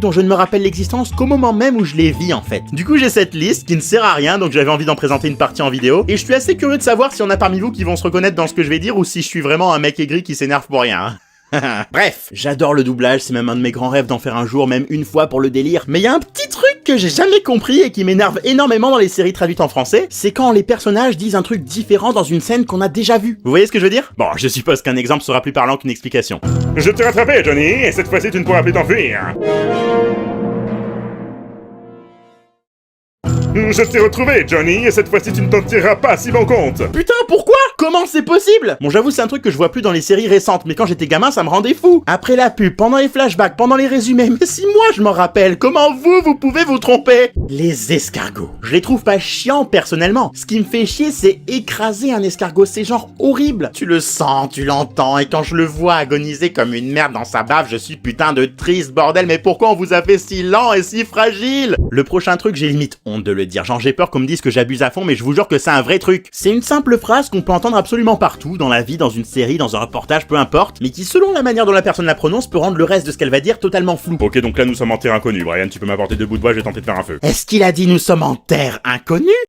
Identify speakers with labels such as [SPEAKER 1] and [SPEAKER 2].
[SPEAKER 1] dont je ne me rappelle l'existence qu'au moment même où je les vis en fait. Du coup j'ai cette liste qui ne sert à rien, donc j'avais envie d'en présenter une partie en vidéo, et je suis assez curieux de savoir s'il y en a parmi vous qui vont se reconnaître dans ce que je vais dire ou si je suis vraiment un mec aigri qui s'énerve pour rien. Hein. Bref, j'adore le doublage, c'est même un de mes grands rêves d'en faire un jour, même une fois pour le délire. Mais il y a un petit truc que j'ai jamais compris et qui m'énerve énormément dans les séries traduites en français, c'est quand les personnages disent un truc différent dans une scène qu'on a déjà vue. Vous voyez ce que je veux dire? Bon, je suppose qu'un exemple sera plus parlant qu'une explication.
[SPEAKER 2] Je t'ai rattrapé, Johnny, et cette fois-ci tu ne pourras plus t'enfuir. Je t'ai retrouvé, Johnny, et cette fois-ci tu ne t'en tireras pas si bon compte.
[SPEAKER 1] Putain, pourquoi? Comment c'est possible? Bon, j'avoue, c'est un truc que je vois plus dans les séries récentes, mais quand j'étais gamin, ça me rendait fou. Après la pub, pendant les flashbacks, pendant les résumés, mais si moi je m'en rappelle, comment vous pouvez vous tromper? Les escargots. Je les trouve pas chiants personnellement. Ce qui me fait chier, c'est écraser un escargot, c'est genre horrible. Tu le sens, tu l'entends, et quand je le vois agoniser comme une merde dans sa bave, je suis putain de triste, bordel, mais pourquoi on vous a fait si lent et si fragile? Le prochain truc, j'ai limite honte de le dire, genre j'ai peur qu'on me dise que j'abuse à fond, mais je vous jure que c'est un vrai truc. C'est une simple phrase qu'on peut entendre absolument partout, dans la vie, dans une série, dans un reportage, peu importe, mais qui selon la manière dont la personne la prononce peut rendre le reste de ce qu'elle va dire totalement flou.
[SPEAKER 2] Ok, donc là nous sommes en terre inconnue, Brian, tu peux m'apporter 2 bouts de bois, je vais tenter de faire un feu.
[SPEAKER 1] Est-ce qu'il a dit nous sommes en terre inconnue?